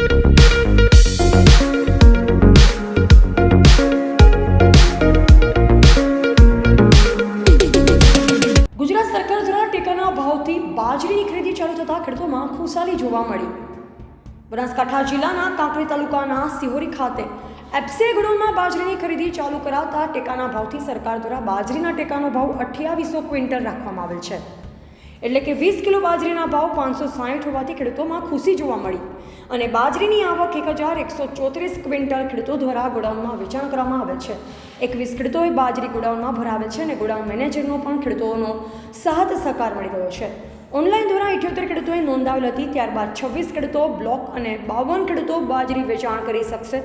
ગુજરાત સરકાર દ્વારા ટેકાના ભાવથી બાજરીની ખરીદી ચાલુ થતાં ખેડૂતોમાં ખુશાલી જોવા મળી। બનાસકાંઠા જિલ્લાના કાંકરેજ તાલુકાના સિહોરી ખાતે એફસીઆઈ ગોડાઉનમાં બાજરીની ખરીદી ચાલુ કરાતા ટેકાના ભાવથી સરકાર દ્વારા બાજરીના ટેકાનો ભાવ 2800 ક્વિન્ટલ રાખવામાં આવેલ છે, એટલે કે 20 કિલો બાજરીના ભાવ 560 હોવાથી ખેડૂતોમાં ખુશી જોવા મળી અને બાજરીની આવક 1134 ક્વિન્ટલ ખેડૂતો દ્વારા ગોડાઉનમાં વેચાણ કરવામાં આવેલ છે। 21 ખેડૂતોએ બાજરી ગોડાઉનમાં ભરાવેલ છે અને ગોડાઉન મેનેજરનો પણ ખેડૂતોનો સાથ સહકાર મળી ગયો છે। ઓનલાઈન દ્વારા 78 ખેડૂતોએ નોંધાવેલ હતી, ત્યારબાદ 26 ખેડૂતો બ્લોક અને 52 ખેડૂતો બાજરી વેચાણ કરી શકશે।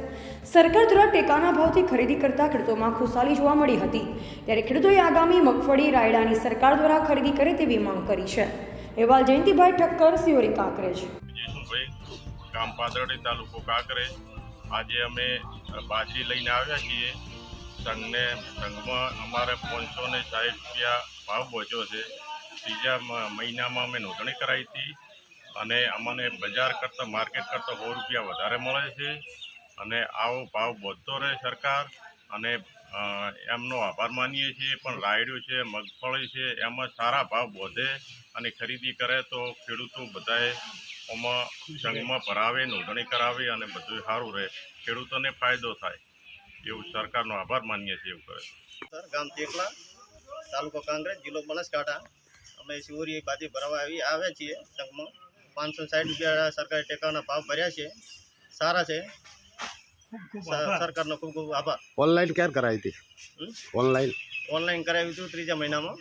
સરકાર દ્વારા ટેકાના ભાવથી ખરીદી કરતા ખેડૂતોમાં ખુશાલી જોવા મળી હતી, ત્યારે ખેડૂતોએ આગામી મગફળી રાયડાની સરકાર દ્વારા ખરીદી કરે તેવી માંગ કરી છે। અહેવાલ જયંતિભાઈ ઠક્કર, સિહોરી કાંકરેજ। ગામ પાદરડી, તાલુકો કાંકરેજ। આજે અમે બાજરી લઈને આવ્યા છીએ। સંઘમાં અમારે 560 રૂપિયા ભાવ પહોંચ્યો છે। ત્રીજા મહિનામાં અમે નોંધણી કરાવી હતી અને અમને બજાર કરતાં માર્કેટ કરતાં 100 રૂપિયા વધારે મળે છે અને આવો ભાવ વધતો રહે સરકાર અને એમનો આભાર માનીએ છીએ। પણ રાયડું છે, મગફળી છે, એમાં સારા ભાવ વધે અને ખરીદી કરે તો ખેડૂતો બધાએ આમાં સંઘમાં ભરાવે, નોંધણી કરાવે અને બધું સારું રહે, ખેડૂતોને ફાયદો થાય એવું સરકારનો આભાર માનીએ છીએ। એવું કરે સર, ગામ તેકલા, તાલુકો કાંકરેજ, જિલ્લો બનાસકાંઠા। અમે સિહોરી બાજરી ભરાવા આવ્યા છીએ સંઘમાં। 560 રૂપિયા સરકારે ટેકાના ભાવ ભર્યા છે, સારા છે। સરકારનો ખૂબ ખૂબ આભાર। ઓનલાઈન ક્યારે કરાવી હતી? ઓનલાઈન કરાવ્યું હતું ત્રીજા મહિનામાં।